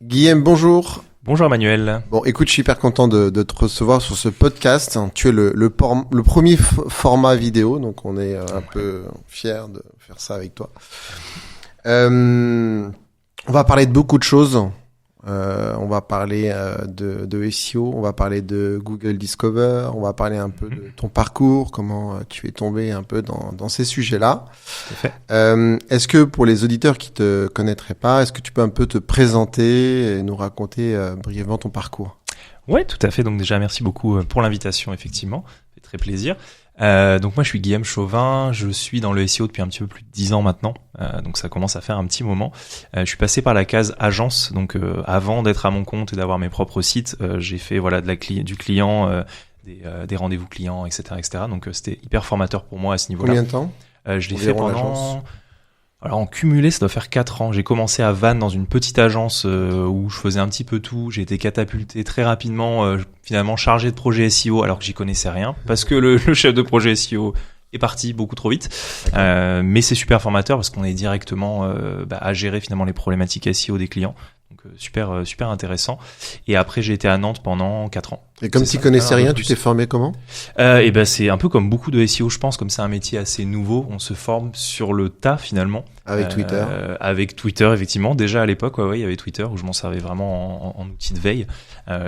Guillaume, bonjour. Bonjour Emmanuel. Bon, écoute, je suis hyper content de te recevoir sur ce podcast. Tu es le premier format vidéo, donc on est un peu fiers de faire ça avec toi. On va parler de beaucoup de choses. On va parler de SEO, on va parler de Google Discover, on va parler un peu de ton parcours, comment tu es tombé un peu dans ces sujets-là. Tout à fait. Est-ce que pour les auditeurs qui te connaîtraient pas, est-ce que tu peux un peu te présenter et nous raconter brièvement ton parcours? Ouais, tout à fait. Donc déjà, merci beaucoup pour l'invitation, effectivement. Ça fait très plaisir. Donc moi, je suis Guillaume Chauvin. Je suis dans le SEO depuis un petit peu plus de 10 ans maintenant. Donc ça commence à faire un petit moment. Je suis passé par la case agence. Donc avant d'être à mon compte et d'avoir mes propres sites, j'ai fait du client, des rendez-vous clients, etc., etc. Donc c'était hyper formateur pour moi à ce niveau-là. Combien de temps? Je l'ai fait pendant... Alors en cumulé, ça doit faire 4 ans. J'ai commencé à Vannes dans une petite agence où je faisais un petit peu tout. J'ai été catapulté très rapidement, finalement chargé de projet SEO alors que j'y connaissais rien parce que le chef de projet SEO est parti beaucoup trop vite. Mais c'est super formateur parce qu'on est directement à gérer finalement les problématiques SEO des clients. Donc super intéressant. Et après j'ai été à Nantes pendant 4 ans. Et comme tu connaissais rien, tu t'es formé comment? Et ben c'est un peu comme beaucoup de SEO, je pense, comme c'est un métier assez nouveau, on se forme sur le tas finalement. Avec Twitter. Avec Twitter, effectivement. Déjà à l'époque, ouais, il y avait Twitter où je m'en servais vraiment en outil de veille.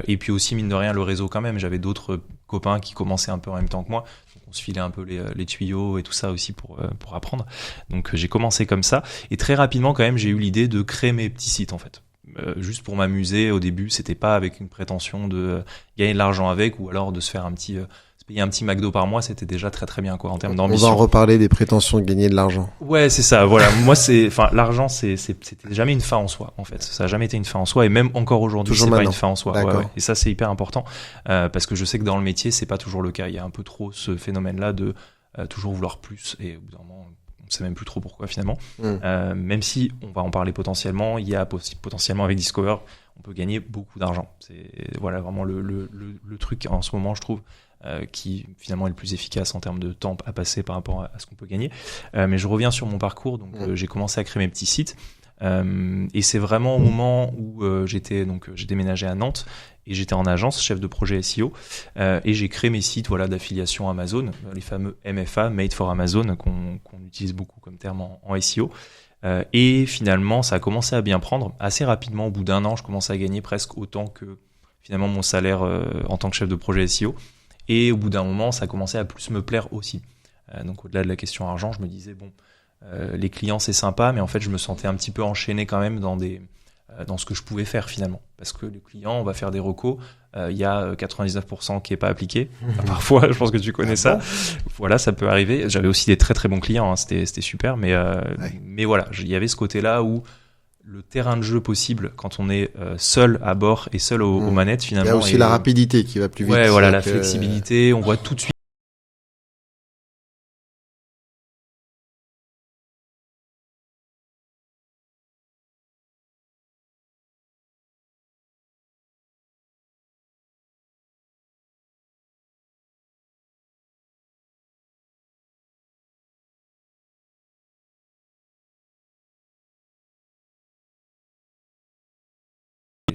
Et puis aussi, mine de rien, le réseau quand même. J'avais d'autres copains qui commençaient un peu en même temps que moi. Donc on se filait un peu les tuyaux et tout ça aussi pour apprendre. Donc j'ai commencé comme ça. Et très rapidement, quand même, j'ai eu l'idée de créer mes petits sites, en fait. Juste pour m'amuser au début, c'était pas avec une prétention de gagner de l'argent avec ou alors de se faire se payer un petit McDo par mois, c'était déjà très bien quoi en termes d'ambition. On va en reparler des prétentions de gagner de l'argent. Ouais, c'est ça, voilà. Moi l'argent c'était jamais une fin en soi en fait. Ça a jamais été une fin en soi et même encore aujourd'hui toujours c'est maintenant. Pas une fin en soi. D'accord. Ouais. Et ça c'est hyper important parce que je sais que dans le métier, c'est pas toujours le cas. Il y a un peu trop ce phénomène là de toujours vouloir plus et au bout d'un moment on sait même plus trop pourquoi finalement. Même si on va en parler potentiellement, il y a potentiellement avec Discover, on peut gagner beaucoup d'argent. C'est voilà vraiment le truc en ce moment, je trouve, qui finalement est le plus efficace en termes de temps à passer par rapport à ce qu'on peut gagner. Mais je reviens sur mon parcours. Donc j'ai commencé à créer mes petits sites. Et c'est vraiment au moment où j'ai déménagé à Nantes et j'étais en agence, chef de projet SEO, et j'ai créé mes sites d'affiliation Amazon, les fameux MFA, Made for Amazon, qu'on utilise beaucoup comme terme en SEO. Et finalement, ça a commencé à bien prendre. Assez rapidement, au bout d'un an, je commençais à gagner presque autant que finalement mon salaire en tant que chef de projet SEO. Et au bout d'un moment, ça a commencé à plus me plaire aussi. Donc au-delà de la question argent, je me disais, bon, les clients c'est sympa, mais en fait je me sentais un petit peu enchaîné quand même dans ce que je pouvais faire finalement. Parce que les clients, on va faire des recos, il y a 99% qui est pas appliqué. Parfois, je pense que tu connais ça. Voilà, ça peut arriver. J'avais aussi des très bons clients, hein, c'était super, mais voilà, il y avait ce côté-là où le terrain de jeu possible quand on est seul à bord et seul aux manettes finalement. Il y a aussi la rapidité qui va plus vite. Ouais, voilà, la flexibilité, on voit tout de suite.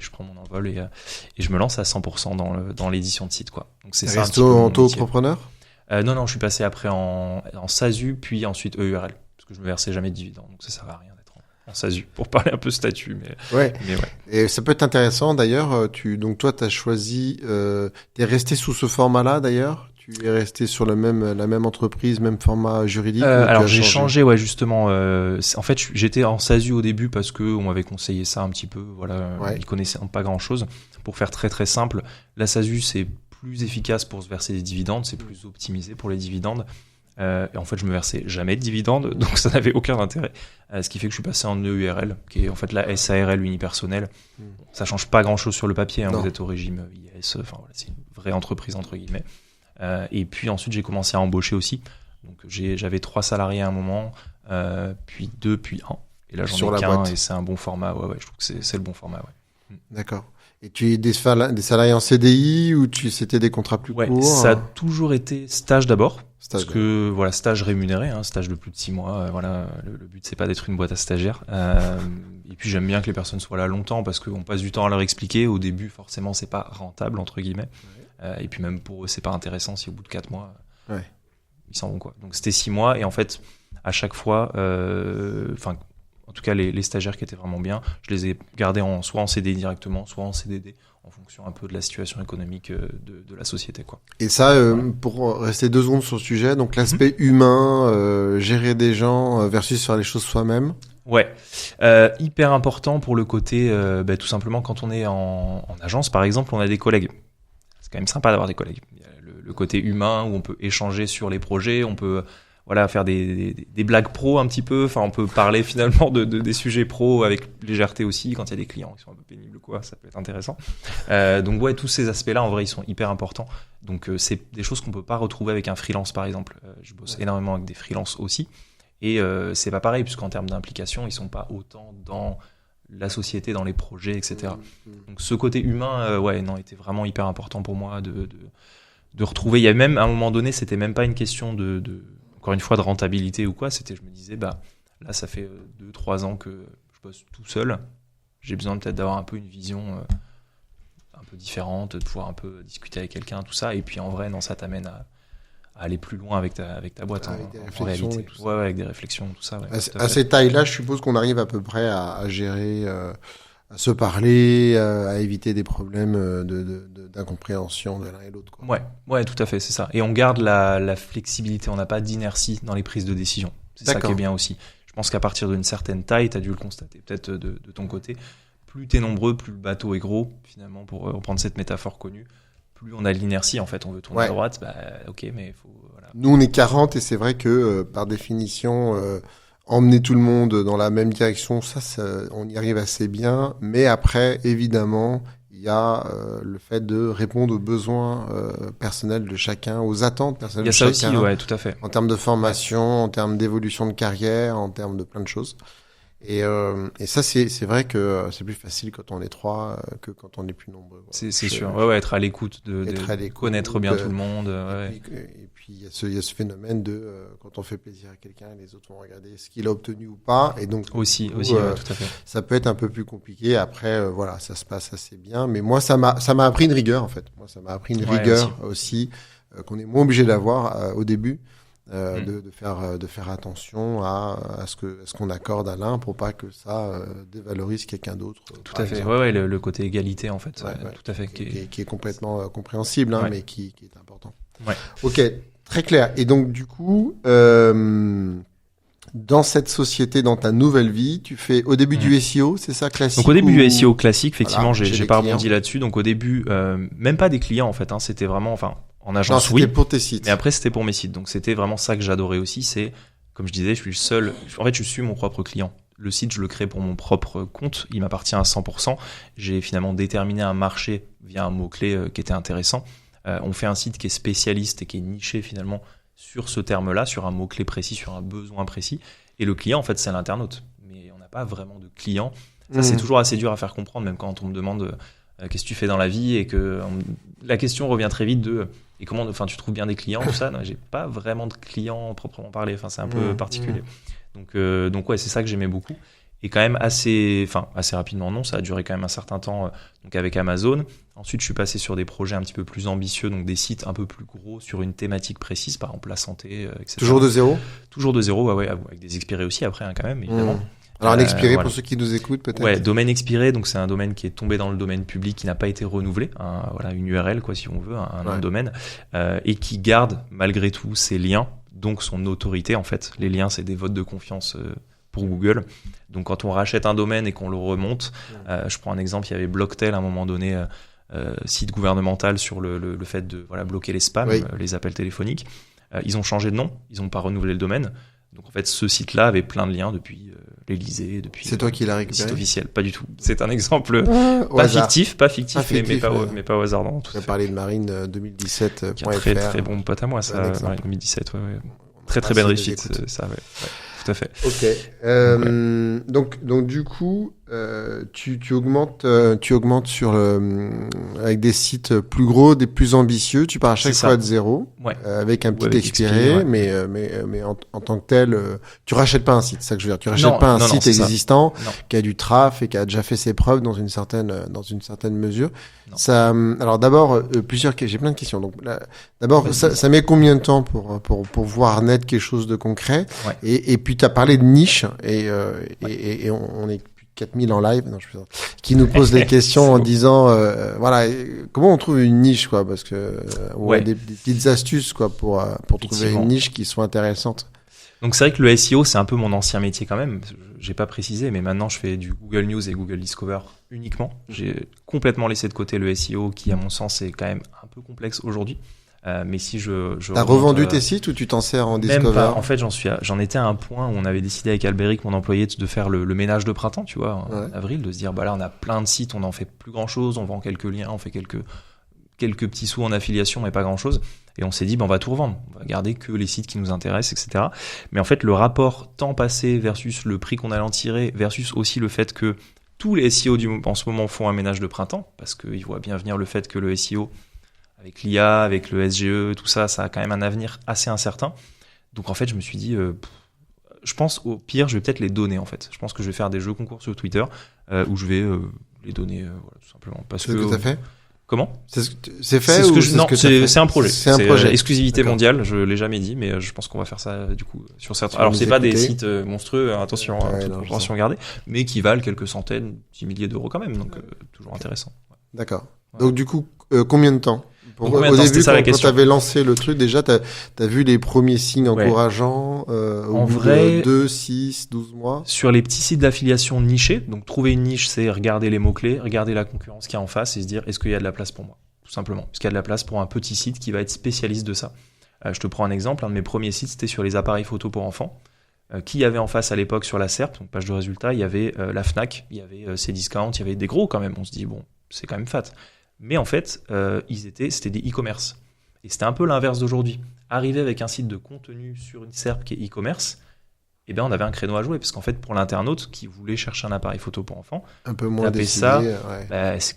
Je prends mon envol et je me lance à 100% dans l'édition de site, quoi. Donc c'est ça. Resto en auto-entrepreneur? Non, je suis passé après en SASU, puis ensuite EURL, parce que je me versais jamais de dividendes, donc ça sert à rien d'être en SASU pour parler un peu statut, mais ouais. Et ça peut être intéressant d'ailleurs. Donc toi, t'as choisi, t'es resté sous ce format-là d'ailleurs. Tu es resté sur la même entreprise, même format juridique. Alors j'ai changé, ouais, justement. En fait, j'étais en SASU au début parce que on m'avait conseillé ça un petit peu. Voilà, ils connaissaient pas grand-chose. Pour faire très simple, la SASU c'est plus efficace pour se verser des dividendes, c'est plus optimisé pour les dividendes. Et en fait, je me versais jamais de dividendes, donc ça n'avait aucun intérêt. Ce qui fait que je suis passé en EURL, qui est en fait la SARL unipersonnelle. Ça change pas grand-chose sur le papier. Hein, vous êtes au régime IS. Enfin voilà, c'est une vraie entreprise entre guillemets. Et puis ensuite, j'ai commencé à embaucher aussi. Donc j'avais 3 salariés à un moment, puis 2, puis 1. Et là, j'en ai qu'un et c'est un bon format. Ouais, je trouve que c'est le bon format. Ouais. D'accord. Et tu es des salariés en CDI ou c'était des contrats plus courts? Ça a toujours été stage d'abord. Parce que voilà, stage rémunéré, stage de plus de 6 mois. Voilà, le but c'est pas d'être une boîte à stagiaires. Et puis j'aime bien que les personnes soient là longtemps parce qu'on passe du temps à leur expliquer. Au début, forcément, c'est pas rentable entre guillemets. Et puis même pour eux, c'est pas intéressant si au bout de 4 mois, ils s'en vont quoi. Donc c'était 6 mois et en fait, à chaque fois, en tout cas les stagiaires qui étaient vraiment bien, je les ai gardés soit en CDI directement, soit en CDD. En fonction un peu de la situation économique de la société, quoi. Et ça, pour rester 2 secondes sur le sujet, donc l'aspect humain, gérer des gens versus faire les choses soi-même. Ouais, hyper important pour le côté, tout simplement quand on est en agence, par exemple, on a des collègues. C'est quand même sympa d'avoir des collègues. Il y a le côté humain où on peut échanger sur les projets, on peut faire des blagues pro un petit peu. Enfin, on peut parler finalement des sujets pro avec légèreté aussi. Quand il y a des clients qui sont un peu pénibles, quoi, ça peut être intéressant. Donc ouais, tous ces aspects-là, en vrai, ils sont hyper importants. Donc c'est des choses qu'on peut pas retrouver avec un freelance, par exemple. Je bosse énormément avec des freelances aussi, et c'est pas pareil puisqu'en termes d'implication, ils sont pas autant dans la société, dans les projets, etc. Donc ce côté humain, était vraiment hyper important pour moi de retrouver. Il y a même à un moment donné, c'était même pas une question de encore une fois de rentabilité ou quoi, c'était je me disais là ça fait 2-3 ans que je bosse tout seul, j'ai besoin peut-être d'avoir un peu une vision un peu différente, de pouvoir un peu discuter avec quelqu'un, tout ça, et puis en vrai non, ça t'amène à aller plus loin avec ta boîte en réalité. Avec des réflexions, tout ça. À ces tailles-là, je suppose qu'on arrive à peu près à gérer, à se parler, à éviter des problèmes d'incompréhension de l'un et l'autre, quoi. Ouais, tout à fait, c'est ça. Et on garde la flexibilité, on n'a pas d'inertie dans les prises de décision. C'est ça qui est bien aussi. Je pense qu'à partir d'une certaine taille, tu as dû le constater peut-être de ton côté, plus t'es nombreux, plus le bateau est gros, finalement, pour reprendre cette métaphore connue. Plus on a l'inertie, en fait, on veut tourner à droite, ok, mais il faut... Voilà. Nous, on est 40 et c'est vrai que, par définition, emmener tout le monde dans la même direction, ça, on y arrive assez bien. Mais après, évidemment, il y a le fait de répondre aux besoins personnels de chacun, aux attentes personnelles de chacun. Il y a ça aussi, ouais, tout à fait. En termes de formation, en termes d'évolution de carrière, en termes de plein de choses. Et ça, c'est vrai que c'est plus facile quand on est 3 que quand on est plus nombreux. C'est sûr. Être à l'écoute, de connaître bien tout le monde. Et puis il y a ce phénomène de quand on fait plaisir à quelqu'un, les autres vont regarder ce qu'il a obtenu ou pas. Et donc aussi, tout à fait. Ça peut être un peu plus compliqué. Après, ça se passe assez bien. Mais moi, ça m'a appris une rigueur en fait. Moi, ça m'a appris une rigueur aussi qu'on est moins obligé d'avoir au début. De faire attention à ce qu'on accorde à l'un pour pas que ça dévalorise quelqu'un d'autre. Tout à fait. Le côté égalité en fait. Tout à fait. Qui est complètement compréhensible, mais qui est important. Ouais. Ok, très clair. Et donc du coup, dans cette société, dans ta nouvelle vie, tu fais au début du SEO, c'est ça, classique? Donc au début du SEO classique, effectivement, j'ai pas rebondi là-dessus. Donc au début, même pas des clients en fait. C'était vraiment, en agence, c'était pour tes sites. Mais après, c'était pour mes sites. Donc, c'était vraiment ça que j'adorais aussi. C'est, comme je disais, je suis le seul. En fait, je suis mon propre client. Le site, je le crée pour mon propre compte. Il m'appartient à 100%. J'ai finalement déterminé un marché via un mot-clé qui était intéressant. On fait un site qui est spécialiste et qui est niché finalement sur ce terme-là, sur un mot-clé précis, sur un besoin précis. Et le client, en fait, c'est l'internaute. Mais on n'a pas vraiment de client. Ça, c'est toujours assez dur à faire comprendre, même quand on me demande qu'est-ce que tu fais dans la vie et que la question revient très vite de et comment tu trouves bien des clients, tout ça. Non, j'ai pas vraiment de clients proprement parlé, c'est un peu particulier. Donc ouais, c'est ça que j'aimais beaucoup. Et quand même assez rapidement, non, ça a duré quand même un certain temps donc avec Amazon. Ensuite, je suis passé sur des projets un petit peu plus ambitieux, donc des sites un peu plus gros sur une thématique précise, par exemple la santé, etc. Toujours de zéro? Toujours de zéro, avec des expirés aussi après, quand même, évidemment. Alors, un expiré, pour ceux qui nous écoutent, peut-être. Ouais, domaine expiré, donc c'est un domaine qui est tombé dans le domaine public, qui n'a pas été renouvelé, une URL, quoi, si on veut, un nom de domaine, et qui garde, malgré tout, ses liens, donc son autorité, en fait. Les liens, c'est des votes de confiance pour Google. Donc, quand on rachète un domaine et qu'on le remonte, je prends un exemple, il y avait Blocktel, à un moment donné, site gouvernemental sur le fait de bloquer les spams, les appels téléphoniques. Ils ont changé de nom, ils n'ont pas renouvelé le domaine. Donc en fait, ce site-là avait plein de liens depuis l'Élysée, depuis. C'est toi qui l'as récupéré? Site officiel, pas du tout. C'est un exemple pas fictif, mais pas au hasard. Non, tu as parlé de Marine 2017. Qui est un très très bon pote à moi, ça. Marine 2017, ouais. Très belle réussite, ça, ouais. Tout à fait. Ok. Donc du coup, tu augmentes avec des sites plus gros, des plus ambitieux. Tu pars à chaque fois de zéro, avec un petit expiré, mais en tant que tel, tu rachètes pas un site. C'est ça que je veux dire. Tu rachètes pas un site existant qui a du traffic et qui a déjà fait ses preuves dans une certaine mesure. Ça, alors d'abord, j'ai plein de questions. Donc, d'abord, ça met combien de temps pour voir naître quelque chose de concret? Et puis, tu as parlé de niche et on est 4000 en live, qui nous posent des questions en disant, voilà, comment on trouve une niche, quoi, parce que, on a des petites astuces, quoi, pour trouver une niche qui soit intéressante. Donc c'est vrai que le SEO, c'est un peu mon ancien métier quand même. J'ai pas précisé, mais maintenant je fais du Google News et Google Discover uniquement. J'ai complètement laissé de côté le SEO qui, à mon sens, est quand même un peu complexe aujourd'hui. Mais si T'as revendu tes sites ou tu t'en sers en Discover? Même pas. En fait, j'en étais à un point où on avait décidé avec Albéric, mon employé, de faire le ménage de printemps, tu vois, en avril, de se dire, bah là, on a plein de sites, on n'en fait plus grand chose, on vend quelques liens, on fait quelques petits sous en affiliation, mais pas grand chose. Et on s'est dit, on va tout revendre. On va garder que les sites qui nous intéressent, etc. Mais en fait, le rapport temps passé versus le prix qu'on allait en tirer versus aussi le fait que tous les SEO en ce moment font un ménage de printemps parce qu'ils voient bien venir le fait que le SEO, avec l'IA, avec le SGE, tout ça, ça a quand même un avenir assez incertain. Donc en fait, je me suis dit, je pense au pire, je vais peut-être les donner en fait. Je pense que je vais faire des jeux concours sur Twitter où je vais les donner, voilà, tout simplement. Parce que t'as fait? Comment? C'est fait ou c'est un projet. C'est un projet. Exclusivité mondiale, je l'ai jamais dit, mais je pense qu'on va faire ça du coup sur certains. Alors c'est pas des sites monstrueux, attention, attention gardée, mais qui valent quelques centaines, 10 milliers d'euros quand même, donc toujours intéressant. D'accord. Donc du coup, combien de temps? Au début, quand tu avais lancé le truc, déjà, t'as vu les premiers signes encourageants au bout de 2, 6, 12 mois? Sur les petits sites d'affiliation nichés, donc trouver une niche, c'est regarder les mots-clés, regarder la concurrence qu'il y a en face et se dire, est-ce qu'il y a de la place pour moi? Tout simplement. Est-ce qu'il y a de la place pour un petit site qui va être spécialiste de ça? Je te prends un exemple. Un de mes premiers sites, c'était sur les appareils photo pour enfants. Qui y avait en face à l'époque sur la SERP, donc page de résultats, il y avait la Fnac, il y avait Cdiscount, il y avait des gros quand même. On se dit, bon, c'est quand même fat. Mais en fait, c'était des e-commerce. Et c'était un peu l'inverse d'aujourd'hui. Arriver avec un site de contenu sur une SERP qui est e-commerce, eh bien, on avait un créneau à jouer. Parce qu'en fait, pour l'internaute qui voulait chercher un appareil photo pour enfant, un peu moins décidé, ça,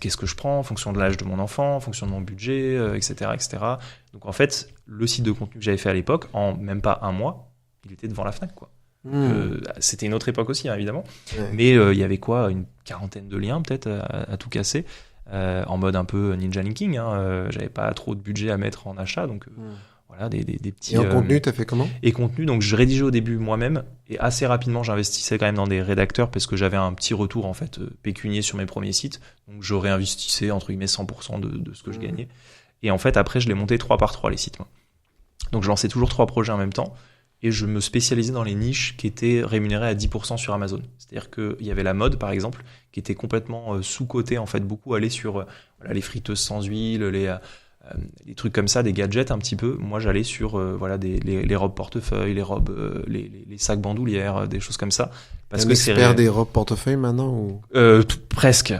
qu'est-ce que je prends en fonction de l'âge de mon enfant, en fonction de mon budget, etc., etc. Donc en fait, le site de contenu que j'avais fait à l'époque, en même pas un mois, il était devant la Fnac, quoi. C'était une autre époque aussi, hein, évidemment. Mais il y avait quoi, une quarantaine de liens peut-être à tout casser. En mode un peu ninja linking, j'avais pas trop de budget à mettre en achat, donc voilà, des petits. Et en contenu, t'as fait comment? Et contenu, donc je rédigeais au début moi-même, et assez rapidement j'investissais quand même dans des rédacteurs parce que j'avais un petit retour en fait pécunier sur mes premiers sites, donc je réinvestissais entre guillemets 100% de ce que je gagnais. Et en fait après je les montais 3 par 3 les sites, moi. Donc je lançais toujours 3 projets en même temps. Et je me spécialisais dans les niches qui étaient rémunérées à 10% sur Amazon. C'est-à-dire qu'il y avait la mode, par exemple, qui était complètement sous-cotée, en fait, beaucoup allé sur voilà, les friteuses sans huile, les trucs comme ça, des gadgets un petit peu. Moi, j'allais sur voilà, les robes portefeuille, les robes, les sacs bandoulières, des choses comme ça. Parce que c'est expert des robes portefeuille maintenant ou... Presque.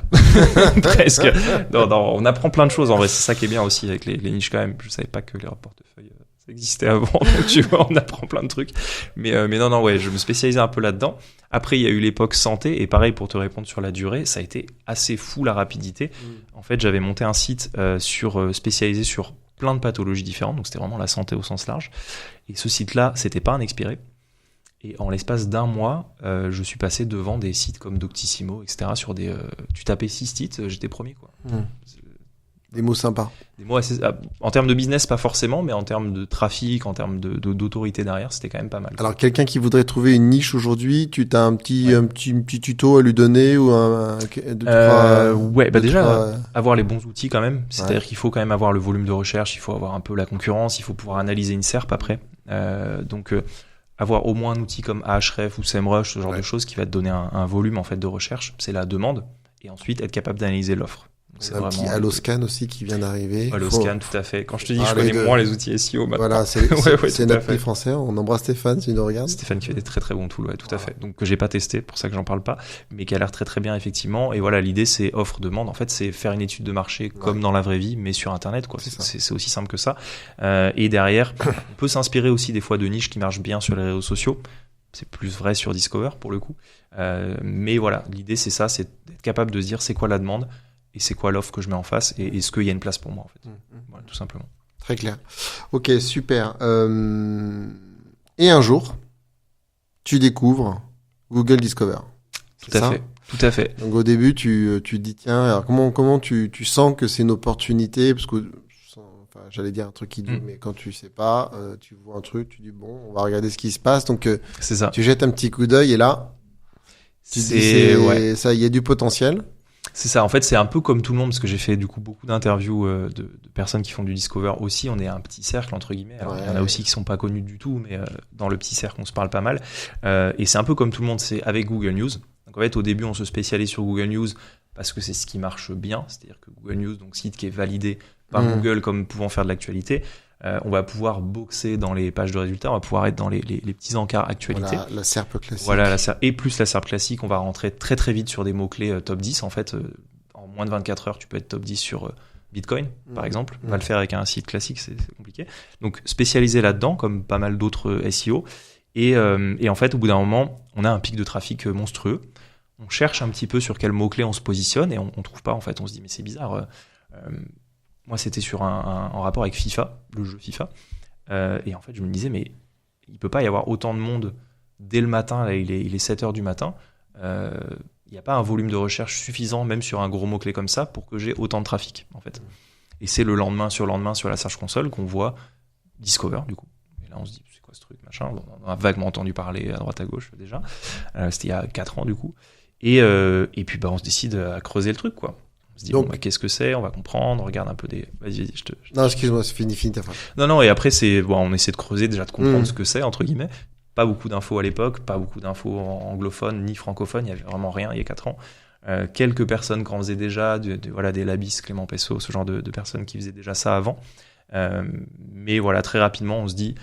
Presque. Non, on apprend plein de choses, en vrai. C'est ça qui est bien aussi avec les niches quand même. Je savais pas que les robes portefeuille... ça existait avant, donc tu vois, on apprend plein de trucs. Mais non, ouais, je me spécialisais un peu là-dedans. Après, il y a eu l'époque santé, et pareil, pour te répondre sur la durée, ça a été assez fou la rapidité. En fait, j'avais monté un site spécialisé sur plein de pathologies différentes, donc c'était vraiment la santé au sens large. Et ce site-là, c'était pas un expiré. Et en l'espace d'un mois, je suis passé devant des sites comme Doctissimo, etc. Sur tu tapais 6 sites, j'étais premier, quoi. Des mots sympas. Des mots assez, en termes de business, pas forcément, mais en termes de trafic, en termes d'autorité derrière, c'était quand même pas mal. Alors, quelqu'un qui voudrait trouver une niche aujourd'hui, tu as un petit tuto à lui donner ou déjà, avoir les bons outils quand même. C'est-à-dire qu'il faut quand même avoir le volume de recherche, il faut avoir un peu la concurrence, il faut pouvoir analyser une SERP après. Donc, avoir au moins un outil comme Ahref ou SEMrush, ce genre de choses qui va te donner un volume en fait de recherche, c'est la demande. Et ensuite, être capable d'analyser l'offre. C'est un petit Alloscan aussi qui vient d'arriver. Alloscan, tout à fait. Quand je te dis que je connais moins les outils SEO, maintenant. Voilà, c'est notre petit français. On embrasse Stéphane s'il nous regarde. Stéphane qui fait des très très bons tools, tout à fait. Donc que j'ai pas testé, pour ça que j'en parle pas, mais qui a l'air très très bien effectivement. Et voilà, l'idée c'est offre-demande. En fait, c'est faire une étude de marché comme dans la vraie vie, mais sur Internet, quoi. C'est aussi simple que ça. Et derrière, on peut s'inspirer aussi des fois de niches qui marchent bien sur les réseaux sociaux. c'est plus vrai sur Discover pour le coup. Mais voilà, l'idée c'est ça, c'est d'être capable de se dire c'est quoi la demande et c'est quoi l'offre que je mets en face et est-ce qu'il y a une place pour moi en fait. Voilà, tout simplement. Très clair. Ok, super. Et un jour, tu découvres Google Discover. Tout à fait. Tout à fait. Donc au début, tu te dis tiens, alors comment tu sens que c'est une opportunité parce que j'allais dire un truc idiot, mais quand tu sais pas, tu vois un truc, tu dis bon, on va regarder ce qui se passe. Donc c'est ça. Tu jettes un petit coup d'œil et là, tu dis ça, il y a du potentiel. C'est ça. En fait, c'est un peu comme tout le monde parce que j'ai fait du coup beaucoup d'interviews de personnes qui font du Discover aussi. On est un petit cercle entre guillemets. Alors, il y en a aussi qui sont pas connus du tout, mais dans le petit cercle, on se parle pas mal. Et c'est un peu comme tout le monde. C'est avec Google News. Donc en fait, au début, on se spécialise sur Google News parce que c'est ce qui marche bien. C'est-à-dire que Google News, donc site qui est validé par Google comme pouvant faire de l'actualité. On va pouvoir boxer dans les pages de résultats, on va pouvoir être dans les petits encarts actualité. Voilà, la SERP classique. Voilà, et plus la SERP classique, on va rentrer très très vite sur des mots-clés top 10. En fait, en moins de 24 heures, tu peux être top 10 sur Bitcoin, par exemple. On va le faire avec un site classique, c'est compliqué. Donc, spécialisé là-dedans, comme pas mal d'autres SEO. Et en fait, au bout d'un moment, on a un pic de trafic monstrueux. On cherche un petit peu sur quel mot-clé on se positionne et on trouve pas. En fait, on se dit, mais c'est bizarre. Moi, c'était sur en rapport avec FIFA, le jeu FIFA. Et en fait, je me disais, mais il peut pas y avoir autant de monde dès le matin. Là, il est 7h du matin. Il n'y a pas un volume de recherche suffisant, même sur un gros mot-clé comme ça, pour que j'ai autant de trafic, en fait. Et c'est le lendemain sur la Search Console qu'on voit Discover, du coup. Et là, on se dit, c'est quoi ce truc, machin. On a vaguement entendu parler à droite à gauche, déjà. C'était il y a 4 ans, du coup. Et puis, on se décide à creuser le truc, quoi. On se dit, donc, qu'est-ce que c'est? On va comprendre, on regarde un peu des... Vas-y, Non, excuse-moi, c'est fini ta phrase. Non, et après, on essaie de creuser, déjà de comprendre ce que c'est, entre guillemets. Pas beaucoup d'infos à l'époque, pas beaucoup d'infos anglophones ni francophones, il y avait vraiment rien il y a 4 ans. Quelques personnes qui en faisaient déjà, voilà, des Labis, Clément Pesso, ce genre de personnes qui faisaient déjà ça avant. Mais voilà, très rapidement, on se dit,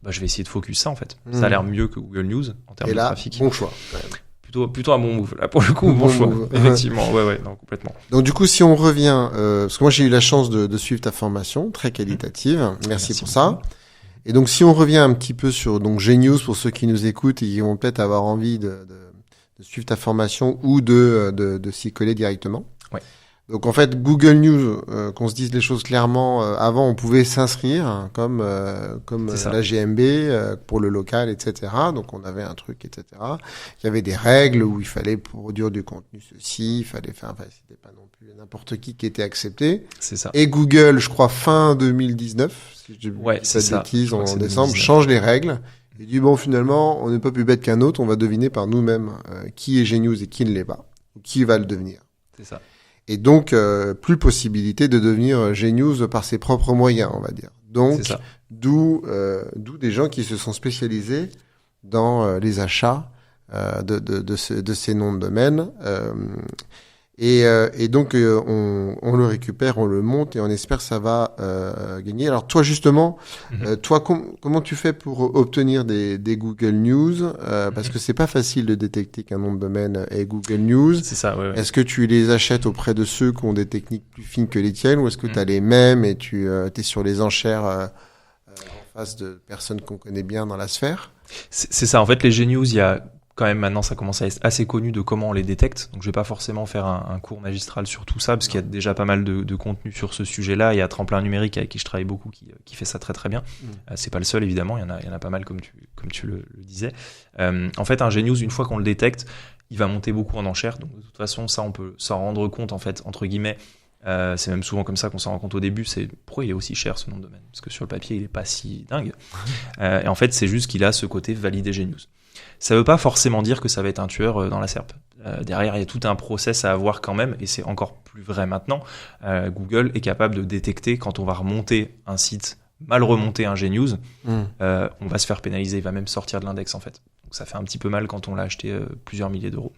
je vais essayer de focus ça, en fait. Ça a l'air mieux que Google News en termes de trafic. Bon choix, quand même. Plutôt un bon move. Là, pour le coup, bon choix. Effectivement, ouais, non, complètement. Donc, du coup, si on revient, parce que moi, j'ai eu la chance de suivre ta formation, très qualitative. Merci pour ça. Et donc, si on revient un petit peu sur donc Genius pour ceux qui nous écoutent et qui vont peut-être avoir envie de suivre ta formation ou de s'y coller directement. Ouais. Donc, en fait, Google News, qu'on se dise les choses clairement, avant, on pouvait s'inscrire comme la GMB pour le local, etc. Donc, on avait un truc, etc. Il y avait des règles où il fallait produire du contenu ceci, il fallait faire, c'était pas non plus n'importe qui était accepté. C'est ça. Et Google, je crois, fin 2019, si je dis pas de bêtises, en décembre, change les règles. Et dit, bon, finalement, on n'est pas plus bête qu'un autre, on va deviner par nous-mêmes qui est Genius et qui ne l'est pas, ou qui va le devenir. C'est ça. Et donc, plus possibilité de devenir Genius par ses propres moyens, on va dire. Donc, d'où des gens qui se sont spécialisés dans les achats de ces noms de domaine. Et donc, on le récupère, on le monte et on espère que ça va gagner. Alors, toi, justement, toi, comment tu fais pour obtenir des Google News parce que c'est pas facile de détecter qu'un nom de domaine est Google News. C'est ça, ouais. Est-ce que tu les achètes auprès de ceux qui ont des techniques plus fines que les tiennes ou est-ce que tu as les mêmes et tu es sur les enchères en face de personnes qu'on connaît bien dans la sphère? C'est ça. En fait, les Genius, il y a quand même maintenant ça commence à être assez connu de comment on les détecte. Donc je vais pas forcément faire un cours magistral sur tout ça parce qu'il y a déjà pas mal de contenu sur ce sujet-là. Il y a Tremplin Numérique avec qui je travaille beaucoup qui fait ça très très bien. C'est pas le seul évidemment, il y en a pas mal comme tu le disais. En fait un Genius, une fois qu'on le détecte, il va monter beaucoup en enchères. Donc de toute façon ça on peut s'en rendre compte en fait entre guillemets. C'est même souvent comme ça qu'on s'en rend compte au début, c'est pourquoi il est aussi cher ce nom de domaine, parce que sur le papier il est pas si dingue. Et en fait c'est juste qu'il a ce côté validé Genius. Ça veut pas forcément dire que ça va être un tueur dans la SERP. Derrière, il y a tout un process à avoir quand même, et c'est encore plus vrai maintenant. Google est capable de détecter quand on va remonter un site, mal remonter un Genius, on va se faire pénaliser, il va même sortir de l'index en fait. Donc ça fait un petit peu mal quand on l'a acheté plusieurs milliers d'euros.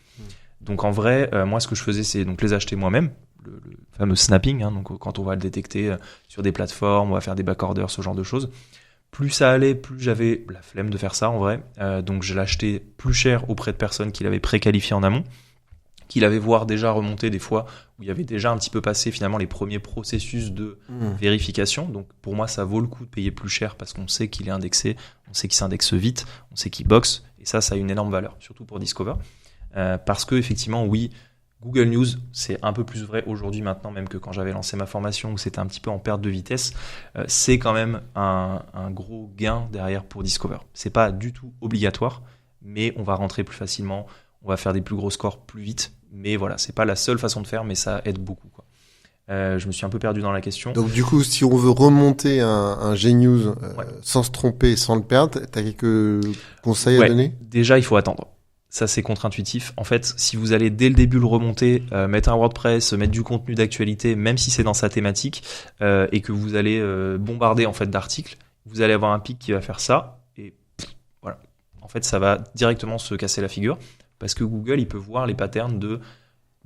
Donc en vrai, moi ce que je faisais, c'est donc les acheter moi-même, le fameux snapping, hein, donc quand on va le détecter sur des plateformes, on va faire des backorders, ce genre de choses. Plus ça allait, plus j'avais la flemme de faire ça en vrai. Donc je l'achetais plus cher auprès de personnes qui l'avaient préqualifié en amont, qu'il avait voire déjà remonté des fois où il y avait déjà un petit peu passé finalement les premiers processus de vérification. Donc pour moi, ça vaut le coup de payer plus cher parce qu'on sait qu'il est indexé, on sait qu'il s'indexe vite, on sait qu'il boxe, et ça a une énorme valeur, surtout pour Discover. Parce que effectivement, oui, Google News, c'est un peu plus vrai aujourd'hui maintenant, même que quand j'avais lancé ma formation où c'était un petit peu en perte de vitesse, c'est quand même un gros gain derrière pour Discover. C'est pas du tout obligatoire, mais on va rentrer plus facilement, on va faire des plus gros scores plus vite, mais voilà, c'est pas la seule façon de faire, mais ça aide beaucoup, quoi. Je me suis un peu perdu dans la question. Donc du coup, si on veut remonter un Gnews sans se tromper, sans le perdre, t'as quelques conseils à donner ? Déjà, il faut attendre. Ça, c'est contre-intuitif. En fait, si vous allez dès le début le remonter, mettre un WordPress, mettre du contenu d'actualité, même si c'est dans sa thématique, et que vous allez bombarder en fait d'articles, vous allez avoir un pic qui va faire ça, et voilà. En fait, ça va directement se casser la figure, parce que Google, il peut voir les patterns de,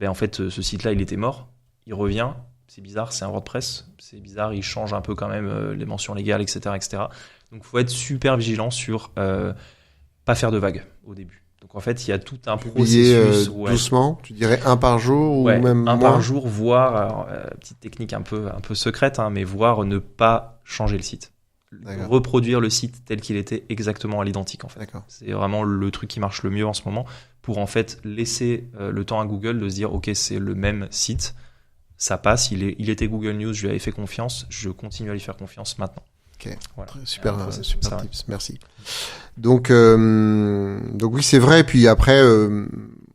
en fait, ce site-là, il était mort, il revient, c'est bizarre, c'est un WordPress, c'est bizarre, il change un peu quand même les mentions légales, etc., etc. Donc, faut être super vigilant sur pas faire de vagues au début. Donc en fait, il y a tout un processus. Doucement, tu dirais un par jour ou même un moins par jour, voire alors, petite technique un peu secrète, hein, mais voire ne pas changer le site, reproduire le site tel qu'il était exactement à l'identique en fait. D'accord. C'est vraiment le truc qui marche le mieux en ce moment pour en fait laisser le temps à Google de se dire ok, c'est le même site, ça passe, il était Google News, je lui avais fait confiance, je continue à lui faire confiance maintenant. Ok, voilà. Super tips, merci. Donc oui, c'est vrai. Et puis après,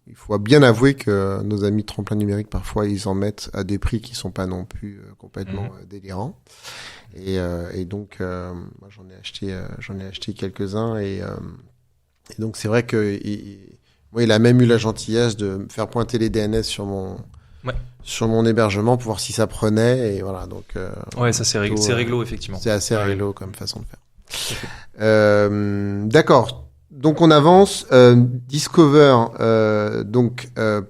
il faut bien avouer que nos amis Tremplin Numérique, parfois, ils en mettent à des prix qui sont pas non plus complètement délirants. Et donc, moi, j'en ai acheté quelques-uns. Et donc, c'est vrai que moi, il a même eu la gentillesse de me faire pointer les DNS sur mon hébergement pour voir si ça prenait, et voilà. Donc ça c'est réglo effectivement. C'est assez réglo comme façon de faire. D'accord. Donc on avance. Discover. Donc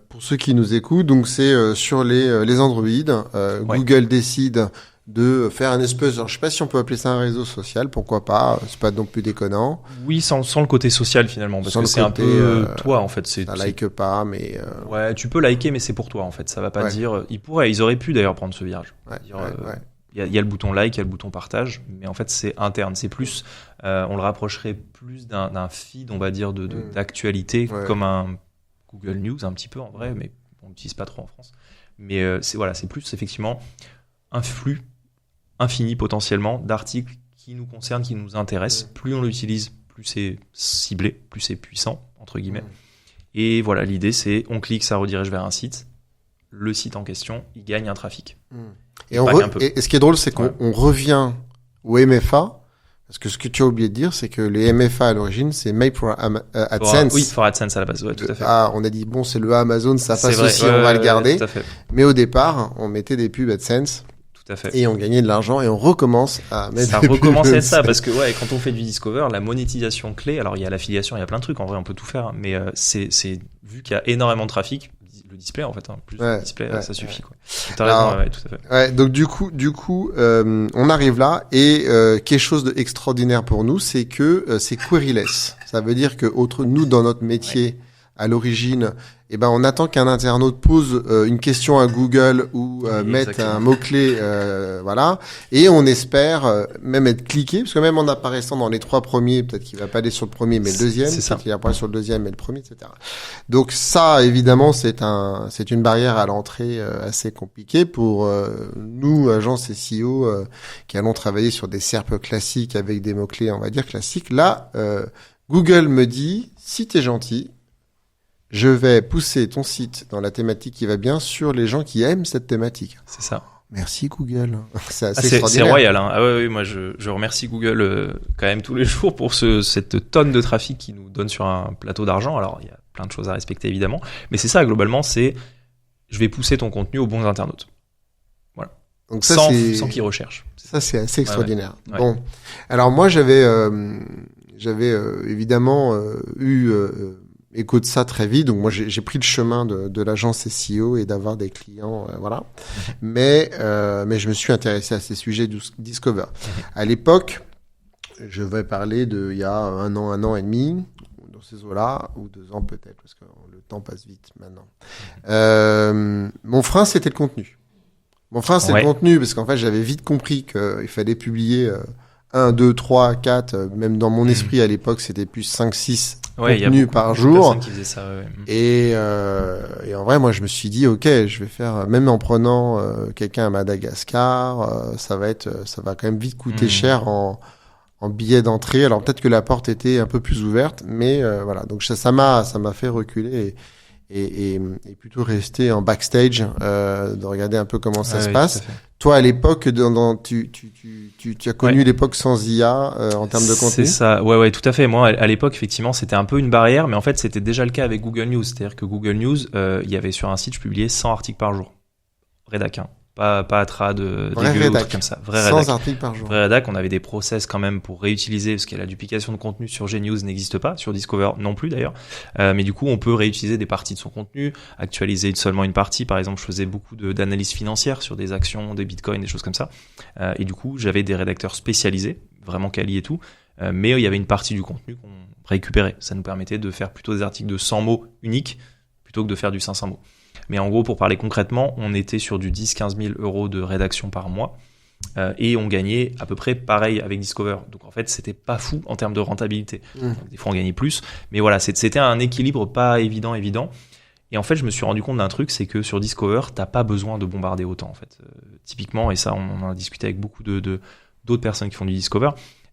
pour ceux qui nous écoutent, donc c'est sur les Android. Google décide de faire un espèce, alors je sais pas si on peut appeler ça un réseau social, pourquoi pas, c'est pas non plus déconnant. Oui, sans le côté social finalement, parce que c'est un peu toi en fait. Ça like pas, mais ouais, tu peux liker, mais c'est pour toi en fait. Ça va pas dire. Ils auraient pu d'ailleurs prendre ce virage. Il y a le bouton like, il y a le bouton partage, mais en fait c'est interne. C'est plus, on le rapprocherait plus d'un feed, on va dire, d'actualité, comme un Google News un petit peu en vrai, mais on l'utilise pas trop en France. Mais c'est plus effectivement un flux infini potentiellement d'articles qui nous concernent, qui nous intéressent. Plus on l'utilise, plus c'est ciblé, plus c'est puissant, entre guillemets. Et voilà, l'idée c'est, on clique, ça redirige vers un site. Le site en question, il gagne un trafic. Et ce qui est drôle, c'est qu'on revient au MFA, parce que ce que tu as oublié de dire, c'est que les MFA à l'origine, c'est Made for AdSense. Oui, for AdSense à la base, tout à fait. On a dit, bon, c'est le Amazon, ça passe aussi, on va le garder. Tout à fait. Mais au départ, on mettait des pubs AdSense. Tout à fait. Et on gagnait de l'argent et on recommence à mettre ça recommence à être ça, parce que quand on fait du Discover, la monétisation clé, alors il y a l'affiliation, il y a plein de trucs, en vrai on peut tout faire, mais c'est vu qu'il y a énormément de trafic, le display en fait, plus le display, ça suffit quoi. T'as raison, tout à fait. Ouais, donc du coup, on arrive là, et quelque chose d'extraordinaire pour nous, c'est que c'est queryless. Ça veut dire que nous dans notre métier, à l'origine, on attend qu'un internaute pose une question à Google ou mette un mot-clé, voilà, et on espère même être cliqué, parce que même en apparaissant dans les 3 premiers, peut-être qu'il va pas aller sur le premier, mais le deuxième, peut-être qu'il apparaît sur le deuxième, mais le premier, etc. Donc ça, évidemment, c'est une barrière à l'entrée assez compliquée pour nous, agences SEO, qui allons travailler sur des SERP classiques avec des mots-clés, on va dire classiques. Là, Google me dit, si t'es gentil, je vais pousser ton site dans la thématique qui va bien sur les gens qui aiment cette thématique. C'est ça. Merci Google. C'est assez extraordinaire. C'est royal. Hein. Ah oui, moi je remercie Google quand même tous les jours pour cette tonne de trafic qu'ils nous donne sur un plateau d'argent. Alors il y a plein de choses à respecter évidemment, mais c'est ça globalement, c'est je vais pousser ton contenu aux bons internautes. Voilà. Donc ça, sans qu'ils recherchent. Ça c'est assez extraordinaire. Ouais. Bon, alors moi j'avais évidemment eu écho de ça très vite. Donc moi j'ai pris le chemin de l'agence SEO et d'avoir des clients, voilà. Mais je me suis intéressé à ces sujets du Discover. À l'époque, je vais parler de il y a un an et demi. dans ces eaux-là, ou 2 ans peut-être, parce que le temps passe vite maintenant. Mon frein, c'était le contenu. Le contenu, parce qu'en fait, j'avais vite compris qu'il fallait publier 1, 2, 3, 4, même dans mon esprit à l'époque, c'était plus 5, 6 contenus par jour. Qui faisaient ça, Et en vrai, moi, je me suis dit, ok, je vais faire, même en prenant quelqu'un à Madagascar, ça va quand même vite coûter cher en billets d'entrée. Alors peut-être que la porte était un peu plus ouverte, mais voilà. Donc ça m'a fait reculer et plutôt rester en backstage, de regarder un peu comment ça se passe. Toi, à l'époque, tu as connu l'époque sans IA en termes de contenu. C'est ça, ouais, tout à fait. Moi, à l'époque, effectivement, c'était un peu une barrière, mais en fait, c'était déjà le cas avec Google News. C'est-à-dire que Google News, il y avait sur un site, je publiais 100 articles par jour. Rédac, hein. Pas Trad, des trucs comme ça. Vrai rédac. 100 articles par jour. Vrai rédac, on avait des process quand même pour réutiliser, parce que la duplication de contenu sur Gnews n'existe pas, sur Discover non plus d'ailleurs. Mais du coup, on peut réutiliser des parties de son contenu, actualiser seulement une partie. Par exemple, je faisais beaucoup d'analyses financières sur des actions, des bitcoins, des choses comme ça. Et du coup, j'avais des rédacteurs spécialisés, vraiment quali et tout. Mais il y avait une partie du contenu qu'on récupérait. Ça nous permettait de faire plutôt des articles de 100 mots uniques, plutôt que de faire du 500 mots. Mais en gros, pour parler concrètement, on était sur du 10-15 000 euros de rédaction par mois et on gagnait à peu près pareil avec Discover. Donc en fait, c'était pas fou en termes de rentabilité. Donc, des fois, on gagnait plus. Mais voilà, c'était un équilibre pas évident. Et en fait, je me suis rendu compte d'un truc, c'est que sur Discover, t'as pas besoin de bombarder autant en fait. Typiquement, et ça, on en a discuté avec beaucoup d'autres personnes qui font du Discover.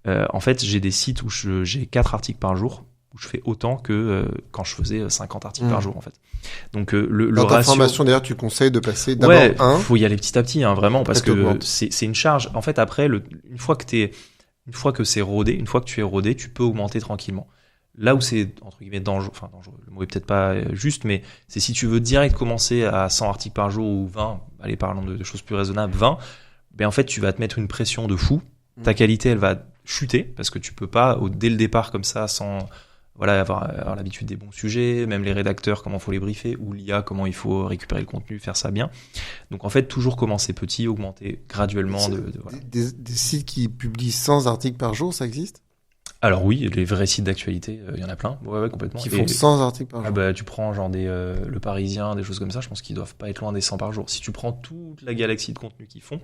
En fait, j'ai des sites où j'ai 4 articles par jour, où je fais autant que quand je faisais 50 articles par jour en fait. Donc le dans ta ratio... formation d'ailleurs, tu conseilles de passer d'abord faut y aller petit à petit, hein, vraiment, parce que c'est une charge. En fait, après, une fois que c'est rodé, une fois que tu es rodé, tu peux augmenter tranquillement. Là où c'est entre guillemets dangereux, le mot est peut-être pas juste, mais c'est si tu veux direct commencer à 100 articles par jour ou 20, allez, parlons de choses plus raisonnables, 20, ben en fait, tu vas te mettre une pression de fou. Ta qualité, elle va chuter parce que tu peux pas dès le départ comme ça sans avoir l'habitude des bons sujets, même les rédacteurs, comment il faut les briefer, ou l'IA, comment il faut récupérer le contenu, faire ça bien. Donc en fait, toujours commencer petit, augmenter graduellement. Des sites qui publient 100 articles par jour, ça existe ? Alors oui, les vrais sites d'actualité, il y en a plein, ouais, complètement. Qui font 100 articles par jour. Tu prends genre Le Parisien, des choses comme ça, je pense qu'ils doivent pas être loin des 100 par jour. Si tu prends toute la galaxie de contenus qu'ils font,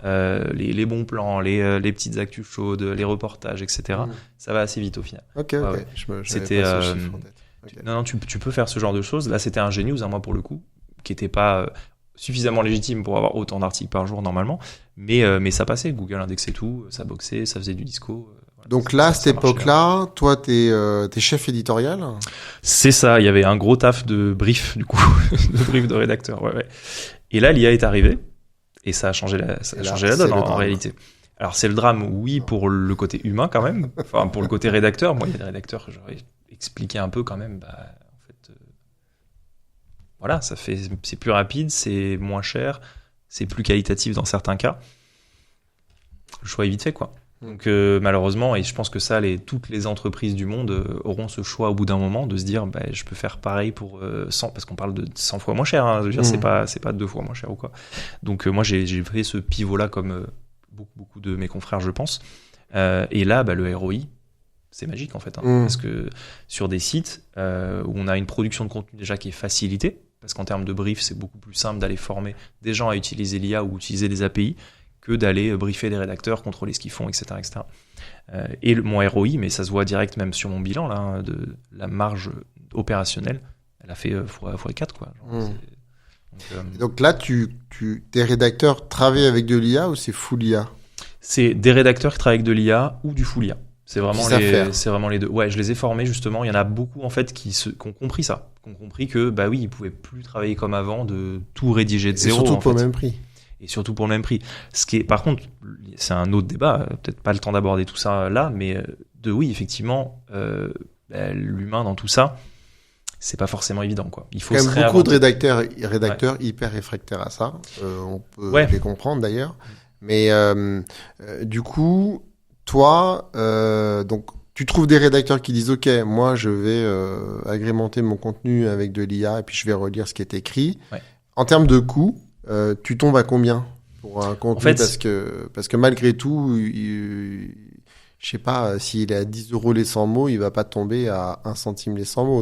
les bons plans, les petites actus chaudes, les reportages, etc., ça va assez vite au final. Ok. C'était non, tu peux faire ce genre de choses. Là, c'était un Gnews, moi pour le coup, qui était pas suffisamment légitime pour avoir autant d'articles par jour normalement, mais ça passait. Google indexait tout, ça boxait, ça faisait du disco. Donc là, à cette époque-là, toi, t'es chef éditorial ? C'est ça, il y avait un gros taf de brief, du coup, de brief de rédacteur, ouais. Et là, l'IA est arrivée, et ça a changé la donne en réalité. Alors, c'est le drame, oui, pour le côté humain quand même, enfin, pour le côté rédacteur. Moi, il y a des rédacteurs que j'aurais expliqué un peu quand même, en fait, voilà, c'est plus rapide, c'est moins cher, c'est plus qualitatif dans certains cas. Le choix est vite fait, quoi. Donc malheureusement, et je pense que ça, toutes les entreprises du monde auront ce choix au bout d'un moment de se dire, je peux faire pareil pour 100, parce qu'on parle de 100 fois moins cher. Hein, je veux dire, c'est pas 2 fois moins cher ou quoi. Donc moi, j'ai fait ce pivot-là comme beaucoup de mes confrères, je pense. Et là, le ROI, c'est magique en fait, parce que sur des sites où on a une production de contenu déjà qui est facilitée, parce qu'en termes de brief, c'est beaucoup plus simple d'aller former des gens à utiliser l'IA ou utiliser des API que d'aller briefer les rédacteurs, contrôler ce qu'ils font, etc. Et mon ROI, mais ça se voit direct même sur mon bilan, là, de la marge opérationnelle, elle a fait x4, quoi. Donc là, tes rédacteurs travaillent avec de l'IA ou c'est full IA ? C'est des rédacteurs qui travaillent avec de l'IA ou du full IA. C'est vraiment les deux. Ouais, je les ai formés justement. Il y en a beaucoup en fait qui ont compris ça, qui ont compris que oui, ils pouvaient plus travailler comme avant, de tout rédiger de zéro. Et surtout pour le même prix. Et surtout pour le même prix. Ce qui est, par contre, c'est un autre débat, peut-être pas le temps d'aborder tout ça là, mais oui, effectivement, l'humain dans tout ça, c'est pas forcément évident, quoi. Il faut quand même beaucoup de rédacteurs hyper réfractaires à ça. On peut les comprendre d'ailleurs. Mais du coup, toi, donc tu trouves des rédacteurs qui disent OK, moi je vais agrémenter mon contenu avec de l'IA et puis je vais relire ce qui est écrit. Ouais. En termes de coût, tu tombes à combien pour un contenu, en fait, parce que malgré tout, je je sais pas, s'il est à 10 € les 100 mots, il va pas tomber à 1 centime les 100 mots.